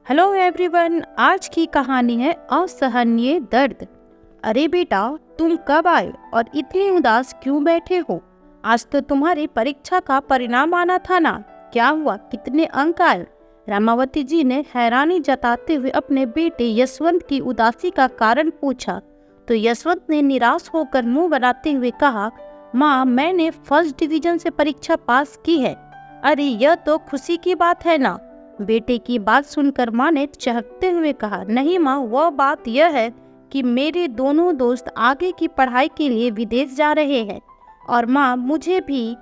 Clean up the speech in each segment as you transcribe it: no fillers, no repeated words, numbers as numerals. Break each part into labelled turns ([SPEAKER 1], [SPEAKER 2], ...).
[SPEAKER 1] Hello everyone, आज की कहानी है असहनीय दर्द। अरे बेटा, तुम कब आए और इतने उदास क्यों बैठे हो? आज तो तुम्हारी परीक्षा का परिणाम आना था ना। क्या हुआ, कितने अंक आए? रामावती जी ने हैरानी जताते हुए अपने बेटे यशवंत की उदासी का कारण पूछा। तो यशवंत ने निराश होकर मुंह बनाते हुए कहा, माँ, मैंने फर्स्ट डिवीजन से परीक्षा पास की है। अरे यह तो खुशी की बात है ना। बेटे की बात सुनकर माँ ने चहकते हुए कहा, नहीं माँ, वह बात यह है कि मेरे दोनों दोस्त आगे की पढ़ाई के लिए विदेश जा रहे हैं। और माँ, मुझे भी।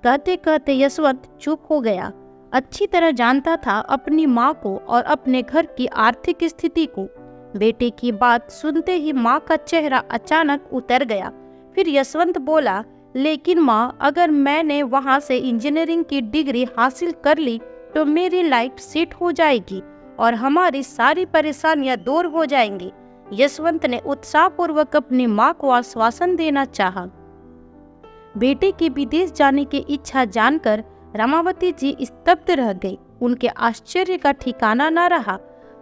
[SPEAKER 1] कहते कहते यशवंत चुप हो गया। अच्छी तरह जानता था अपनी माँ को और अपने घर की आर्थिक स्थिति को। बेटे की बात सुनते ही माँ का चेहरा अचानक उतर गया। फिर यशवंत बोला, लेकिन माँ, अगर मैंने वहाँ से इंजीनियरिंग की डिग्री हासिल कर ली तो मेरी लाइफ सेट हो जाएगी और हमारी सारी परेशानियां दूर हो जाएंगी। यशवंत ने उत्साहपूर्वक अपनी मां को आश्वासन देना चाहा। बेटे के विदेश जाने की इच्छा जानकर रामावती जी स्तब्ध रह गई। उनके आश्चर्य का ठिकाना न रहा।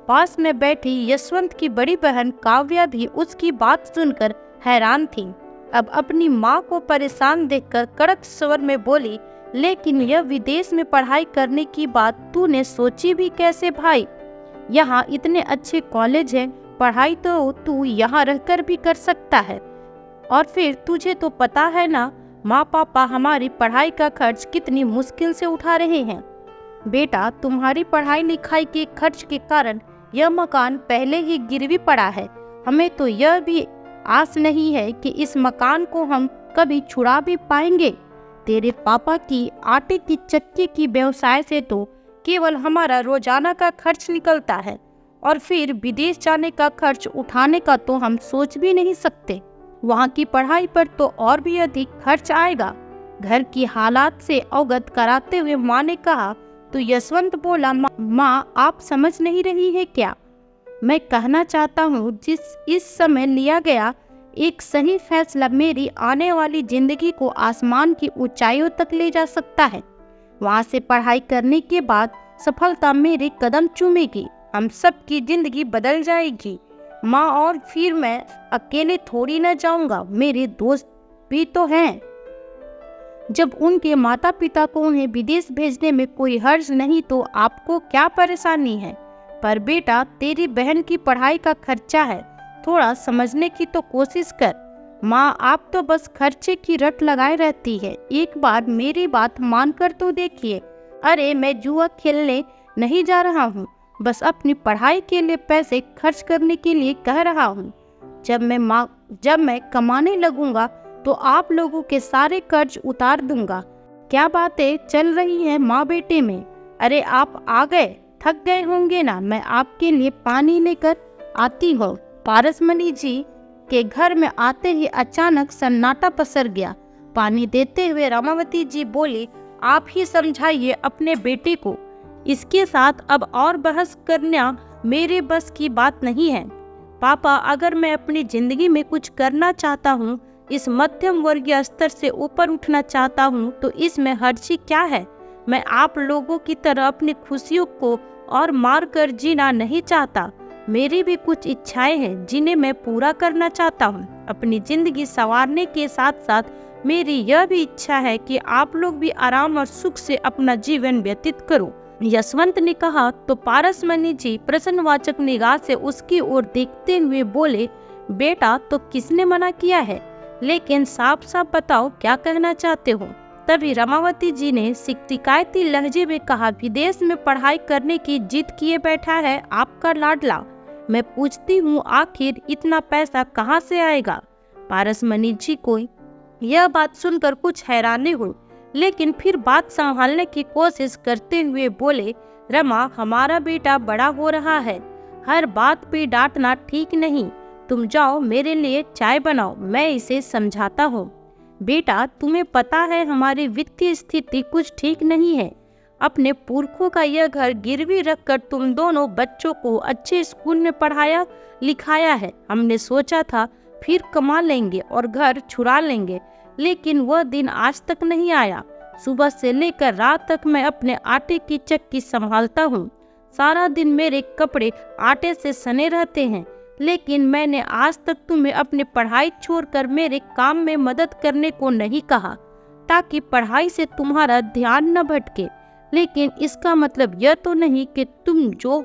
[SPEAKER 1] पास में बैठी यशवंत की बड़ी बहन काव्या भी उसकी बात सुनकर हैरान थी। अब अपनी मां को परेशान देखकर कड़क स्वर में बोली, लेकिन यह विदेश में पढ़ाई करने की बात तूने सोची भी कैसे भाई? यहाँ इतने अच्छे कॉलेज हैं, पढ़ाई तो तू यहाँ रहकर भी कर सकता है। और फिर तुझे तो पता है ना, माँ पापा हमारी पढ़ाई का खर्च कितनी मुश्किल से उठा रहे हैं। बेटा, तुम्हारी पढ़ाई लिखाई के खर्च के कारण यह मकान पहले ही गिरवी पड़ा है। हमें तो यह भी आस नहीं है कि इस मकान को हम कभी छुड़ा भी पाएंगे। तेरे पापा की आटे की चक्की की व्यवसाय से तो केवल हमारा रोजाना का खर्च निकलता है, और फिर विदेश जाने का खर्च उठाने का तो हम सोच भी नहीं सकते। वहाँ की पढ़ाई पर तो और भी अधिक खर्च आएगा। घर की हालात से अवगत कराते हुए माँ ने कहा। तो यशवंत बोला, माँ, आप समझ नहीं रही है क्या? मैं कहना चाहता हूँ, इस समय लिया गया एक सही फैसला मेरी आने वाली जिंदगी को आसमान की ऊंचाइयों तक ले जा सकता है। वहाँ से पढ़ाई करने के बाद सफलता मेरे कदम चूमेगी। हम सबकी जिंदगी बदल जाएगी माँ, और फिर मैं अकेले थोड़ी न जाऊंगा, मेरे दोस्त भी तो हैं। जब उनके माता पिता को उन्हें विदेश भेजने में कोई हर्ज नहीं तो आपको क्या परेशानी है? पर बेटा, तेरी बहन की पढ़ाई का खर्चा है, थोड़ा समझने की तो कोशिश कर। माँ, आप तो बस खर्चे की रट लगाए रहती है। एक बार मेरी बात मानकर तो देखिए। अरे मैं जुआ खेलने नहीं जा रहा हूँ, बस अपनी पढ़ाई के लिए पैसे खर्च करने के लिए कह रहा हूँ। जब मैं कमाने लगूंगा तो आप लोगों के सारे कर्ज उतार दूंगा। क्या बातें चल रही हैं माँ बेटे में? अरे आप आ गए, थक गए होंगे ना, मैं आपके लिए पानी लेकर आती हूँ। पारसमणि जी के घर में आते ही अचानक सन्नाटा पसर गया। पानी देते हुए रामावती जी बोली, आप ही समझाइए अपने बेटे को। इसके साथ अब और बहस करना मेरे बस की बात नहीं है। पापा, अगर मैं अपनी जिंदगी में कुछ करना चाहता हूँ, इस मध्यम वर्गीय स्तर से ऊपर उठना चाहता हूँ, तो इसमें हर्जी क्या है? मैं आप लोगों की तरह अपनी खुशियों को और मार कर जीना नहीं चाहता। मेरी भी कुछ इच्छाएं हैं जिन्हें मैं पूरा करना चाहता हूँ। अपनी जिंदगी संवारने के साथ साथ मेरी यह भी इच्छा है कि आप लोग भी आराम और सुख से अपना जीवन व्यतीत करो। यशवंत ने कहा। तो पारसमणि जी प्रश्नवाचक निगाह से उसकी ओर देखते हुए बोले, बेटा, तो किसने मना किया है? लेकिन साफ साफ बताओ, क्या कहना चाहते हो? तभी रामावती जी ने शिकायती लहजे में कहा, विदेश में पढ़ाई करने की जिद किए बैठा है आपका लाडला। मैं पूछती हूँ, आखिर इतना पैसा कहाँ से आएगा? पारसमणि जी को यह बात सुनकर कुछ हैरानी हुई, लेकिन फिर बात संभालने की कोशिश करते हुए बोले, रमा, हमारा बेटा बड़ा हो रहा है, हर बात पे डांटना ठीक नहीं। तुम जाओ, मेरे लिए चाय बनाओ, मैं इसे समझाता हूँ। बेटा, तुम्हें पता है हमारी वित्तीय स्थिति कुछ ठीक नहीं है। अपने पुरखों का यह घर गिरवी रखकर तुम दोनों बच्चों को अच्छे स्कूल में पढ़ाया लिखाया है। हमने सोचा था फिर कमा लेंगे और घर छुड़ा लेंगे, लेकिन वह दिन आज तक नहीं आया। सुबह से लेकर रात तक मैं अपने आटे की चक्की संभालता हूँ। सारा दिन मेरे कपड़े आटे से सने रहते हैं, लेकिन मैंने आज तक तुम्हें अपनी पढ़ाई छोड़कर मेरे काम में मदद करने को नहीं कहा, ताकि पढ़ाई से तुम्हारा ध्यान न भटके। लेकिन इसका मतलब यह तो नहीं कि तुम जो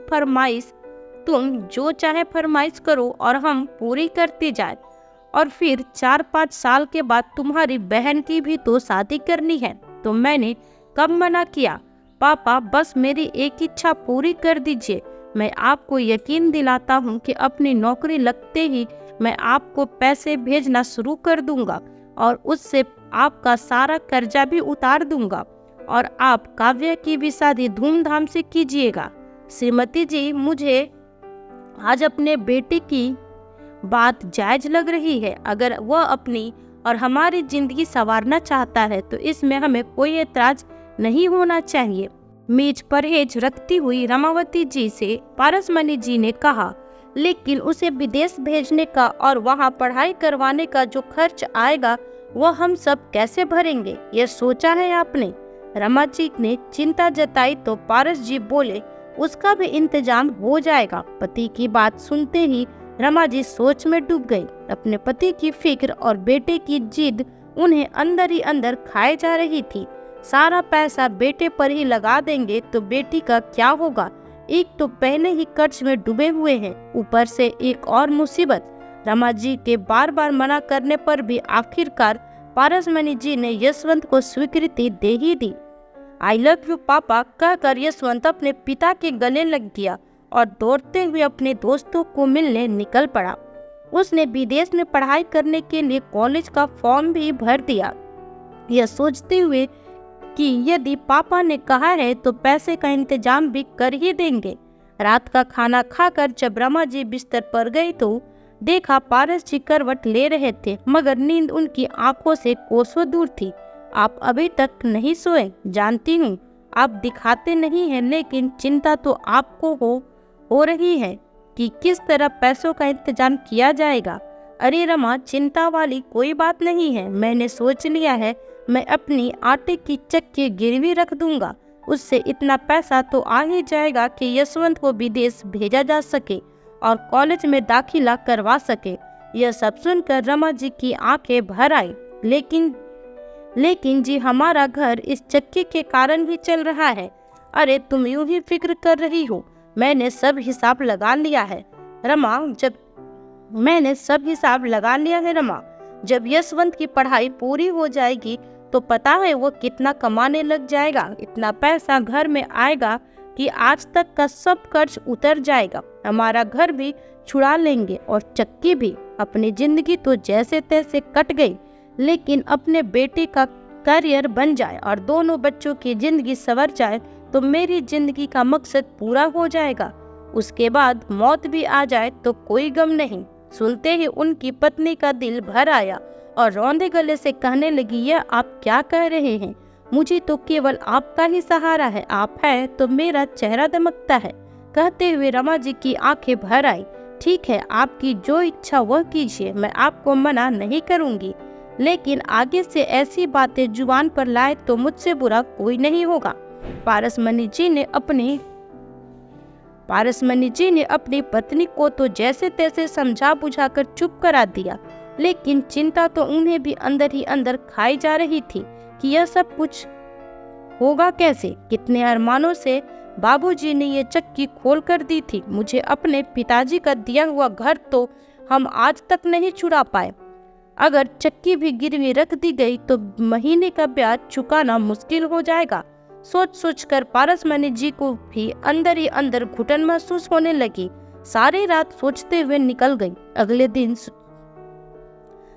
[SPEAKER 1] चाहे फरमाइश करो और हम पूरी करते जाए। और फिर 4-5 साल के बाद तुम्हारी बहन की भी तो शादी करनी है, तो मैंने कब मना किया? पापा, बस मेरी एक इच्छा पूरी कर दीजिए। मैं आपको यकीन दिलाता हूँ कि अपनी नौकरी लगते ही मैं आपको पैसे भेजना शुरू कर दूंगा और उससे आपका सारा कर्जा भी उतार दूंगा, और आप काव्या की भी शादी धूमधाम से कीजिएगा। श्रीमती जी, मुझे आज अपने बेटे की बात जायज लग रही है। अगर वह अपनी और हमारी जिंदगी संवारना चाहता है तो इसमें हमें कोई ऐतराज नहीं होना चाहिए। मेज परहेज रखती हुई रमावती जी से पारसमणि जी ने कहा, लेकिन उसे विदेश भेजने का और वहाँ पढ़ाई करवाने का जो खर्च आएगा वह हम सब कैसे भरेंगे? ये सोचा है आपने? रमा जी ने चिंता जताई तो पारस जी बोले, उसका भी इंतजाम हो जाएगा। पति की बात सुनते ही रमा जी सोच में डूब गई। अपने पति की फिक्र और बेटे की जिद उन्हें अंदर ही अंदर खाए जा रही थी। सारा पैसा बेटे पर ही लगा देंगे तो बेटी का क्या होगा? एक तो पहले ही कर्ज में डूबे हुए हैं, ऊपर से एक और मुसीबत। रमा जी के बार बार मना करने पर भी आखिरकार पारसमणि जी ने यशवंत को स्वीकृति दे ही दी। आई लव यू पापा कहकर यशवंत अपने पिता के गले लग गया और दौड़ते हुए अपने दोस्तों को मिलने निकल पड़ा। उसने विदेश में पढ़ाई करने के लिए कॉलेज का फॉर्म भी भर दिया, यह सोचते हुए कि यदि पापा ने कहा है तो पैसे का इंतजाम भी कर ही देंगे। रात का खाना खाकर जब रमा जी बिस्तर पर गई तो देखा पारस जी करवट ले रहे थे, मगर नींद उनकी आंखों से कोसों दूर थी। आप अभी तक नहीं सोए? जानती हूँ आप दिखाते नहीं हैं, लेकिन चिंता तो आपको हो रही है कि किस तरह पैसों का इंतजाम किया जाएगा। अरे रमा, चिंता वाली कोई बात नहीं है। मैंने सोच लिया है, मैं अपनी आटे की चक्की गिरवी रख दूंगा। उससे इतना पैसा तो आ ही जाएगा कि यशवंत को विदेश भेजा जा सके और कॉलेज में दाखिला करवा सके। यह सब सुनकर रमा जी की आंखें भर आई। लेकिन जी, हमारा घर इस चक्की के कारण ही चल रहा है। अरे तुम यूं ही फिक्र कर रही हो, मैंने सब हिसाब लगा लिया है रमा। जब यशवंत की पढ़ाई पूरी हो जाएगी तो पता है वो कितना कमाने लग जाएगा। इतना पैसा घर में आएगा कि आज तक का सब कर्ज उतर जाएगा। हमारा घर भी छुड़ा लेंगे और चक्की भी। अपनी जिंदगी तो जैसे तैसे कट गई, लेकिन अपने बेटे का करियर बन जाए और दोनों बच्चों की जिंदगी संवर जाए तो मेरी जिंदगी का मकसद पूरा हो जाएगा। उसके बाद मौत भी आ जाए तो कोई गम नहीं। सुनते ही उनकी पत्नी का दिल भर आया और रौंदे गले से कहने लगी, यह आप क्या कह रहे हैं? मुझे तो केवल आपका ही सहारा है। आप है तो मेरा चेहरा दमकता है। कहते हुए रमा जी की आंखें भर आई। ठीक है, आपकी जो इच्छा वह कीजिए, मैं आपको मना नहीं करूंगी, लेकिन आगे से ऐसी बातें जुबान पर लाए तो मुझसे बुरा कोई नहीं होगा। पारसमणि जी ने अपनी पत्नी को तो जैसे तैसे समझा बुझाकर चुप करा दिया, लेकिन चिंता तो उन्हें भी अंदर ही अंदर खाई जा रही थी कि यह सब कुछ होगा कैसे। कितने अरमानों से बाबूजी ने ये चक्की खोल कर दी थी। मुझे अपने पिताजी का दिया हुआ घर तो हम आज तक नहीं छुड़ा पाए। अगर चक्की भी गिरवी रख दी गई तो महीने का ब्याज चुकाना मुश्किल हो जाएगा। सोच सोच कर पारसमणि जी को भी अंदर ही अंदर घुटन महसूस होने लगी। सारी रात सोचते हुए निकल गई।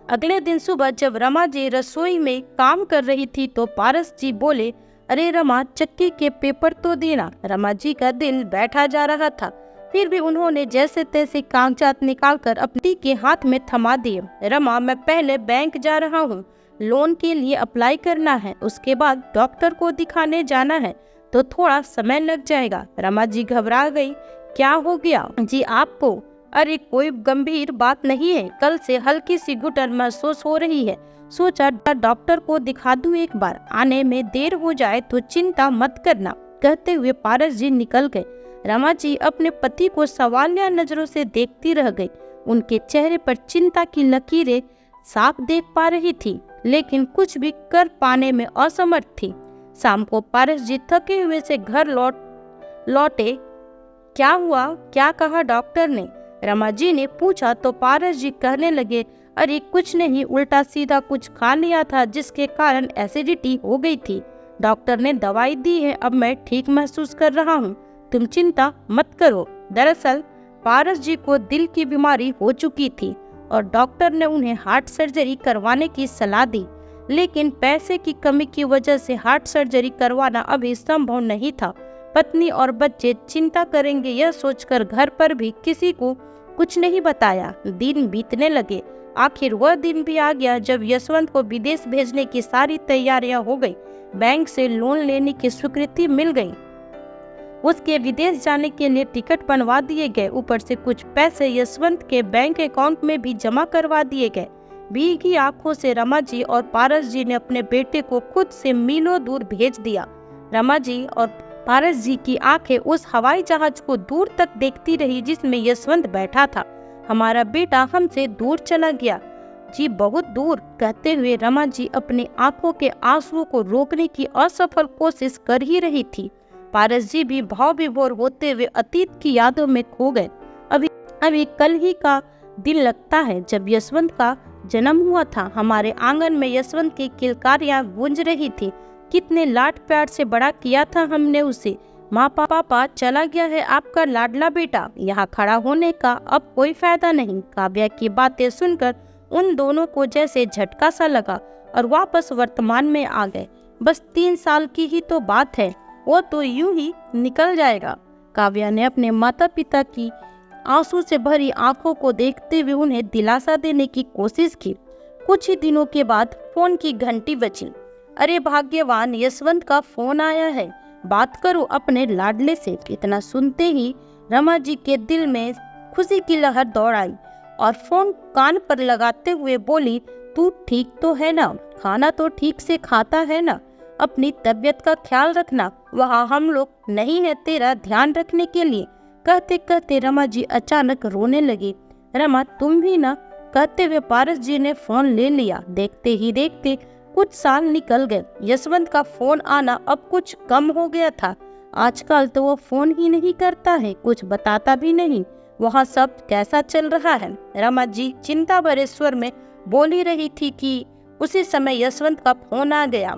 [SPEAKER 1] अगले दिन सुबह जब रमा जी रसोई में काम कर रही थी तो पारस जी बोले, अरे रमा, चक्की के पेपर तो देना। रमा जी का दिल बैठा जा रहा था, फिर भी उन्होंने जैसे तैसे कागजात निकालकर अपनी के हाथ में थमा दिए। रमा, मैं पहले बैंक जा रहा हूँ, लोन के लिए अप्लाई करना है, उसके बाद डॉक्टर को दिखाने जाना है, तो थोड़ा समय लग जाएगा। रमा जी घबरा गई। क्या हो गया जी आपको? अरे कोई गंभीर बात नहीं है, कल से हल्की सी घुटन महसूस हो रही है, सोचा डॉक्टर को दिखा दूं एक बार, आने में देर हो जाए तो चिंता मत करना। कहते हुए पारस जी निकल गए। रमा जी अपने पति को सवालिया नजरों से देखती रह गई। उनके चेहरे पर चिंता की लकीरें साफ देख पा रही थी, लेकिन कुछ भी कर पाने में असमर्थ थी। शाम को पारस जी थके हुए से घर लौटे। क्या हुआ, क्या कहा डॉक्टर ने? रमा जी ने पूछा तो पारस जी कहने लगे, अरे कुछ नहीं, उल्टा सीधा कुछ खा लिया था जिसके कारण एसिडिटी हो गई थी। डॉक्टर ने दवाई दी है, अब मैं ठीक महसूस कर रहा हूँ, तुम चिंता मत करो। दरअसल पारस जी को दिल की बीमारी हो चुकी थी और डॉक्टर ने उन्हें हार्ट सर्जरी करवाने की सलाह दी, लेकिन पैसे की कमी की वजह से हार्ट सर्जरी करवाना अभी संभव नहीं था। पत्नी और बच्चे चिंता करेंगे यह सोचकर घर पर भी किसी को कुछ नहीं बताया। दिन बीतने लगे। आखिर वह दिन भी आ गया जब यशवंत को विदेश भेजने की सारी तैयारियां हो गई। बैंक से लोन लेने की स्वीकृति मिल गई। उसके विदेश जाने के लिए टिकट बनवा दिए गए। ऊपर से कुछ पैसे यशवंत के बैंक अकाउंट में भी जमा करवा दिए गए। भीगी आंखों से रमा जी और पारस जी ने अपने बेटे को खुद से मीलों दूर भेज दिया। रमा जी और पारस जी की आंखें उस हवाई जहाज को दूर तक देखती रही जिसमें यशवंत बैठा था। हमारा बेटा हमसे दूर चला गया जी, बहुत दूर। कहते हुए रमा जी अपनी आंखों के आंसुओं को रोकने की असफल कोशिश कर ही रही थी। पारस जी भी भाव विभोर होते हुए अतीत की यादों में खो गए। अभी कल ही का दिन लगता है जब यशवंत का जन्म हुआ था। हमारे आंगन में यशवंत की किलकारियां गूंज रही थी। कितने लाड प्यार से बड़ा किया था हमने उसे। माँ पापा चला गया है आपका लाडला बेटा, यहाँ खड़ा होने का अब कोई फायदा नहीं। काव्या की बातें सुनकर उन दोनों को जैसे झटका सा लगा और वापस वर्तमान में आ गए। बस 3 साल की ही तो बात है, वो तो यूं ही निकल जाएगा। काव्या ने अपने माता पिता की आंसू से भरी आंखों को देखते हुए उन्हें दिलासा देने की कोशिश की। कुछ ही दिनों के बाद फोन की घंटी बजी। अरे भाग्यवान, यशवंत का फोन आया है, बात करो अपने लाडले से। इतना सुनते ही रमा जी के दिल में खुशी की लहर दौड़ आई और फोन कान पर लगाते हुए बोली, तू ठीक तो है ना? खाना तो ठीक से खाता है ना? अपनी तबीयत का ख्याल रखना, वहाँ हम लोग नहीं है तेरा ध्यान रखने के लिए। कहते कहते रमा जी अचानक रोने लगी। रमा तुम भी ना? कहते हुए पारस जी ने फोन ले लिया। देखते ही देखते कुछ साल निकल गए। यशवंत का फोन आना अब कुछ कम हो गया था। आजकल तो वो फोन ही नहीं करता है, कुछ बताता भी नहीं वहाँ सब कैसा चल रहा है। रमा जी चिंता भरे स्वर में बोली रही थी कि उसी समय यशवंत का फोन आ गया।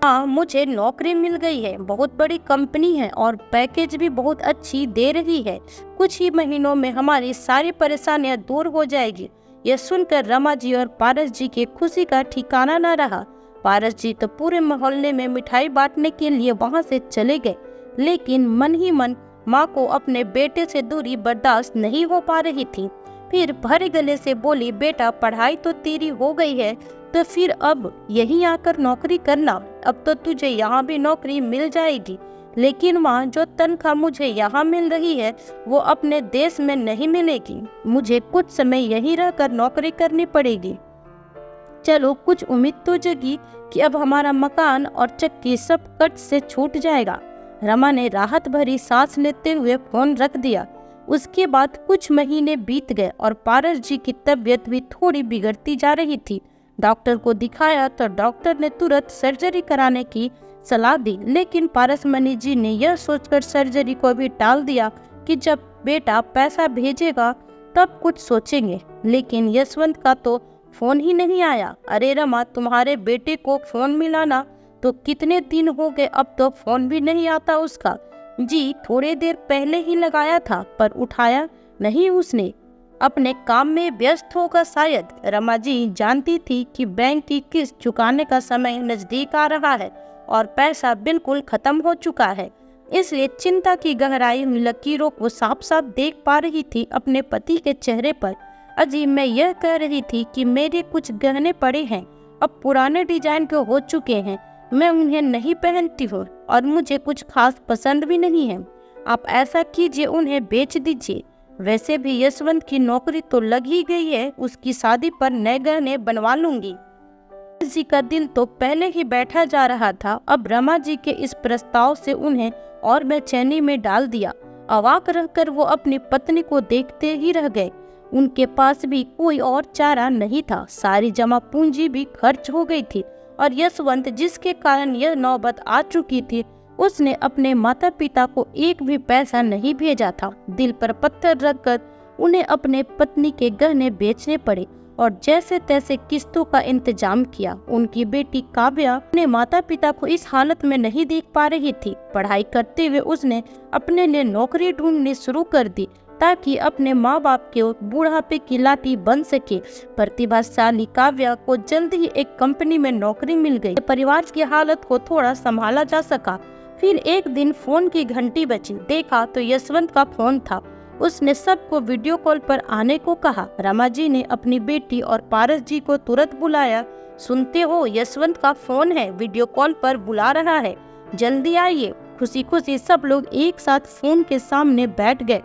[SPEAKER 1] हाँ, मुझे नौकरी मिल गई है, बहुत बड़ी कंपनी है और पैकेज भी बहुत अच्छी दे रही है। कुछ ही महीनों में हमारी सारी परेशानियां दूर हो जाएगी। यह सुनकर रमा जी और पारस जी की खुशी का ठिकाना न रहा। पारस जी तो पूरे मोहल्ले में मिठाई बांटने के लिए वहां से चले गए, लेकिन मन ही मन माँ को अपने बेटे से दूरी बर्दाश्त नहीं हो पा रही थी। फिर भरे गले से बोली, बेटा पढ़ाई तो तेरी हो गई है, तो फिर अब यहीं आकर नौकरी करना। अब तो तुझे यहाँ भी नौकरी मिल जाएगी, लेकिन वहाँ जो तनख्वाह मुझे यहाँ मिल रही है वो अपने देश में नहीं मिलेगी। मुझे कुछ समय यहीं रहकर नौकरी करनी पड़ेगी। चलो कुछ उम्मीद तो जगी कि अब हमारा मकान और चक्की सब कट से छूट जाएगा। रमा ने राहत भरी सांस लेते हुए फोन रख दिया। उसके बाद कुछ महीने बीत गए और पारस जी की तबीयत भी थोड़ी बिगड़ती जा रही थी। डॉक्टर को दिखाया तो डॉक्टर ने तुरंत सर्जरी कराने की सलाह दी, लेकिन पारसमणि जी ने यह सोचकर सर्जरी को भी टाल दिया कि जब बेटा पैसा भेजेगा तब कुछ सोचेंगे। लेकिन यशवंत का तो फोन ही नहीं आया। अरे रमा, तुम्हारे बेटे को फोन मिलाना तो कितने दिन हो गए, अब तो फोन भी नहीं आता उसका। जी थोड़ी देर पहले ही लगाया था पर उठाया नहीं उसने, अपने काम में व्यस्त होगा शायद। रमा जी जानती थी कि बैंक की किस्त चुकाने का समय नजदीक आ रहा है और पैसा बिल्कुल खत्म हो चुका है, इसलिए चिंता की गहराई हुई लकीरों को साफ साफ देख पा रही थी अपने पति के चेहरे पर। अजी मैं यह कह रही थी कि मेरे कुछ गहने पड़े हैं, अब पुराने डिजाइन के हो चुके हैं, मैं उन्हें नहीं पहनती हूँ और मुझे कुछ खास पसंद भी नहीं है। आप ऐसा कीजिए, उन्हें बेच दीजिए। वैसे भी यशवंत की नौकरी तो लग ही गई है, उसकी शादी पर नए गहने बनवा लूंगी। जी का दिल तो पहले ही बैठा जा रहा था, अब रमा जी के इस प्रस्ताव से उन्हें और बेचैनी में डाल दिया। अवाक रहकर वो अपनी पत्नी को देखते ही रह गए। उनके पास भी कोई और चारा नहीं था। सारी जमा पूंजी भी खर्च हो गई थी और यशवंत, जिसके कारण यह नौबत आ चुकी थी, उसने अपने माता पिता को एक भी पैसा नहीं भेजा था। दिल पर पत्थर रखकर उन्हें अपने पत्नी के गहने बेचने पड़े और जैसे तैसे किस्तों का इंतजाम किया। उनकी बेटी काव्या अपने माता पिता को इस हालत में नहीं देख पा रही थी। पढ़ाई करते हुए उसने अपने लिए नौकरी ढूंढनी शुरू कर दी ताकि अपने माँ बाप के बुढ़ापे की लाठी बन सके। प्रतिभाशाली काव्या को जल्द ही एक कंपनी में नौकरी मिल गई। परिवार की हालत को थोड़ा संभाला जा सका। फिर एक दिन फोन की घंटी बजी। देखा तो यशवंत का फोन था। उसने सबको वीडियो कॉल पर आने को कहा। रमा जी ने अपनी बेटी और पारस जी को तुरंत बुलाया। सुनते हो, यशवंत का फोन है, वीडियो कॉल पर बुला रहा है, जल्दी आइए। खुशी खुशी सब लोग एक साथ फोन के सामने बैठ गए।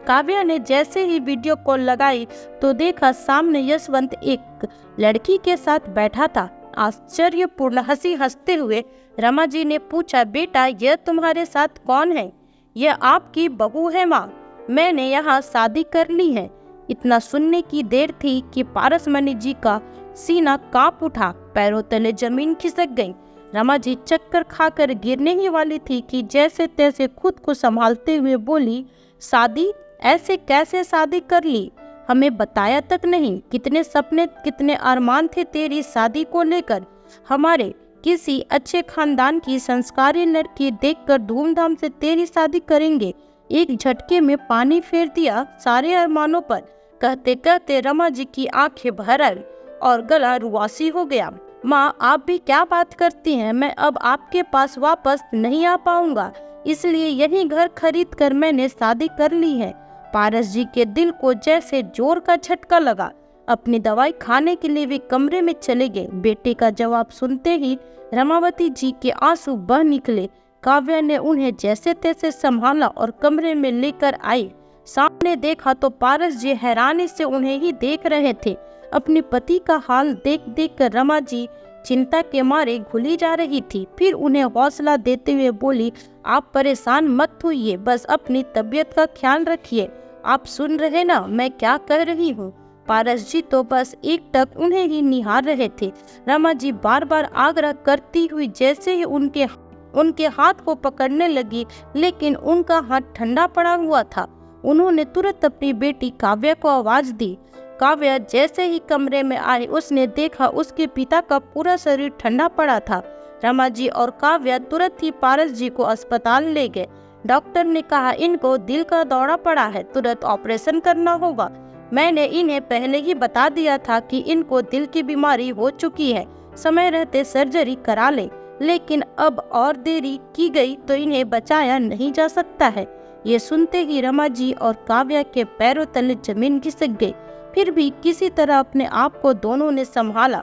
[SPEAKER 1] काव्या ने जैसे ही वीडियो कॉल लगाई तो देखा सामने यशवंत एक लड़की के साथ बैठा था। आश्चर्यपूर्ण हंसी हंसते हुए रमा जी ने पूछा, बेटा यह तुम्हारे साथ कौन है? यह आपकी बहू है माँ, मैंने यहाँ शादी कर ली है। इतना सुनने की देर थी कि पारसमणि जी का सीना कांप उठा, पैरों तले जमीन खिसक गई। रमा जी चक्कर खाकर गिरने ही वाली थी कि जैसे तैसे खुद को संभालते हुए बोली, शादी? ऐसे कैसे शादी कर ली? हमें बताया तक नहीं। कितने सपने, कितने अरमान थे तेरी शादी को लेकर। हमारे किसी अच्छे खानदान की संस्कारी लड़की देखकर धूमधाम से तेरी शादी करेंगे। एक झटके में पानी फेर दिया सारे अरमानों पर। कहते कहते रमा जी की आंखें भर आई और गला रुआसी हो गया। माँ, आप भी क्या बात करती हैं? मैं अब आपके पास वापस नहीं आ पाऊंगा, इसलिए यही घर खरीद कर मैंने शादी कर ली है। पारस जी के दिल को जैसे जोर का झटका लगा। अपनी दवाई खाने के लिए वे कमरे में चले गए। बेटे का जवाब सुनते ही रमावती जी के आंसू बह निकले। काव्या ने उन्हें जैसे तैसे संभाला और कमरे में लेकर आई। सामने देखा तो पारस जी हैरानी से उन्हें ही देख रहे थे। अपने पति का हाल देख देख कर रमा जी चिंता के मारे घुली जा रही थी। फिर उन्हें हौसला देते हुए बोली, आप परेशान मत होइए, बस अपनी तबीयत का ख्याल रखिए। आप सुन रहे ना मैं क्या कह रही हूँ? पारस जी तो बस एकटक उन्हें ही निहार रहे थे। रमा जी बार बार आग्रह करती हुई जैसे ही उनके हाथ को पकड़ने लगी, लेकिन उनका हाथ ठंडा पड़ा हुआ था। उन्होंने तुरंत अपनी बेटी काव्या को आवाज दी। काव्या जैसे ही कमरे में आई, उसने देखा उसके पिता का पूरा शरीर ठंडा पड़ा था। रमा जी और काव्या तुरंत ही पारस जी को अस्पताल ले गए। डॉक्टर ने कहा, इनको दिल का दौरा पड़ा है, तुरंत ऑपरेशन करना होगा। मैंने इन्हें पहले ही बता दिया था कि इनको दिल की बीमारी हो चुकी है, समय रहते सर्जरी करा ले, लेकिन अब और देरी की गई तो इन्हें बचाया नहीं जा सकता है। ये सुनते ही रमा जी और काव्या के पैरों तले जमीन खिसक गई। फिर भी किसी तरह अपने आप को दोनों ने संभाला।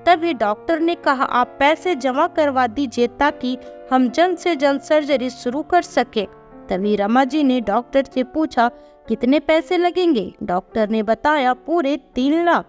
[SPEAKER 1] तभी डॉक्टर ने कहा, आप पैसे जमा करवा दीजिए ताकि हम जल्द से जल्द सर्जरी शुरू कर सके। तभी रमा जी ने डॉक्टर से पूछा, कितने पैसे लगेंगे? डॉक्टर ने बताया, पूरे 3 लाख।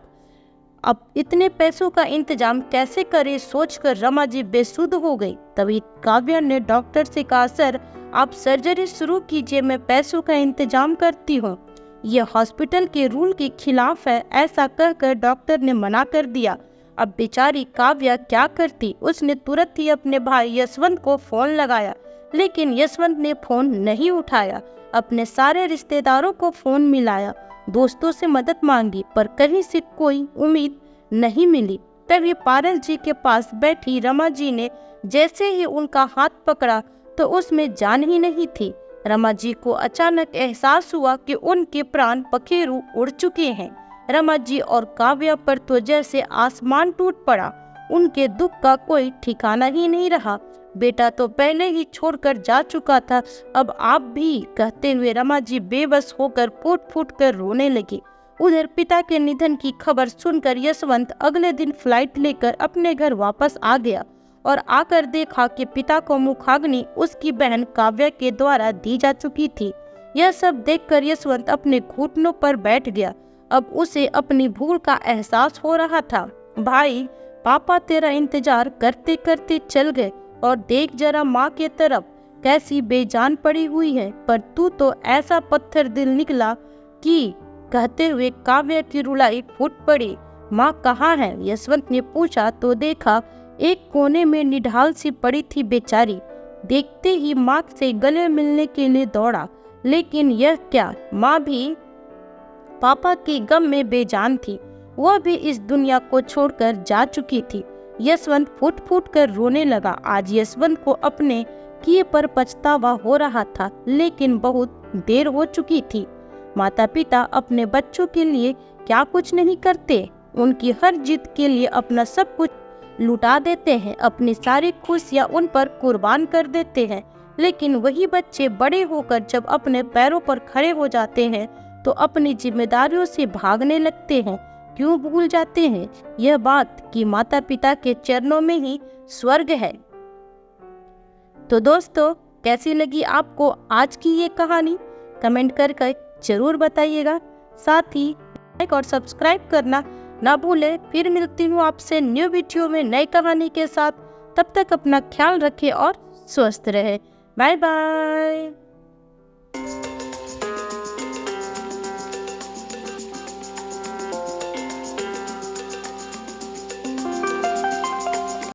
[SPEAKER 1] अब इतने पैसों का इंतजाम कैसे करें, सोचकर रमा जी बेसुध हो गई। तभी काव्या ने डॉक्टर से कहा, सर आप सर्जरी शुरू कीजिए, मैं पैसों का इंतजाम करती हूँ। यह हॉस्पिटल के रूल के खिलाफ है। ऐसा कहकर डॉक्टर ने मना कर दिया। अब बेचारी काव्या क्या करती? उसने तुरंत ही अपने भाई यशवंत को फोन लगाया, लेकिन यशवंत ने फोन नहीं उठाया। अपने सारे रिश्तेदारों को फोन मिलाया, दोस्तों से मदद मांगी, पर कहीं से कोई उम्मीद नहीं मिली। तभी पारस जी के पास बैठी रमा जी ने जैसे ही उनका हाथ पकड़ा तो उसमें जान ही नहीं थी। रमा जी को अचानक एहसास हुआ कि उनके प्राण पखेरु उड़ चुके हैं। रमा जी और काव्या पर तो जैसे आसमान टूट पड़ा। उनके दुख का कोई ठिकाना ही नहीं रहा। बेटा तो पहले ही छोड़कर जा चुका था, अब आप भी, कहते हुए रमा जी बेबस होकर फूट फूट कर रोने लगी। उधर पिता के निधन की खबर सुनकर यशवंत अगले दिन फ्लाइट लेकर अपने घर वापस आ गया और आकर देखा कि पिता को मुखाग्नि उसकी बहन काव्या के द्वारा दी जा चुकी थी। यह सब देखकर यशवंत अपने घुटनों पर बैठ गया। अब उसे अपनी भूल का एहसास हो रहा था। भाई, पापा तेरा इंतजार करते करते चल गए और देख जरा माँ के तरफ, कैसी बेजान पड़ी हुई है, पर तू तो ऐसा पत्थर दिल निकला कि कहते हुए काव्या की रुलाई फूट पड़ी। माँ कहाँ है? यशवंत ने पूछा तो देखा एक कोने में निढाल सी पड़ी थी बेचारी। देखते ही माँ से गले मिलने के लिए दौड़ा, लेकिन यह क्या, माँ भी पापा के गम में बेजान थी। वह भी इस दुनिया को छोड़कर जा चुकी थी। यशवंत फूट फूट कर रोने लगा। आज यशवंत को अपने किए पर पछतावा हो रहा था, लेकिन बहुत देर हो चुकी थी। माता पिता अपने बच्चों के लिए क्या कुछ नहीं करते, उनकी हर जिद के लिए अपना सब कुछ लुटा देते हैं, अपनी सारी खुशियाँ उन पर कुर्बान कर देते हैं। लेकिन वही बच्चे बड़े होकर जब अपने पैरों पर खड़े हो जाते हैं तो अपनी जिम्मेदारियों से भागने लगते हैं। क्यों भूल जाते हैं यह बात कि माता पिता के चरणों में ही स्वर्ग है। तो दोस्तों, कैसी लगी आपको आज की ये कहानी? कमेंट करके जरूर बताइएगा। साथ ही लाइक और सब्सक्राइब करना ना भूलें। फिर मिलती हूँ आपसे न्यू वीडियो में नई कहानी के साथ। तब तक अपना ख्याल रखें और स्वस्थ रहें। Bye bye.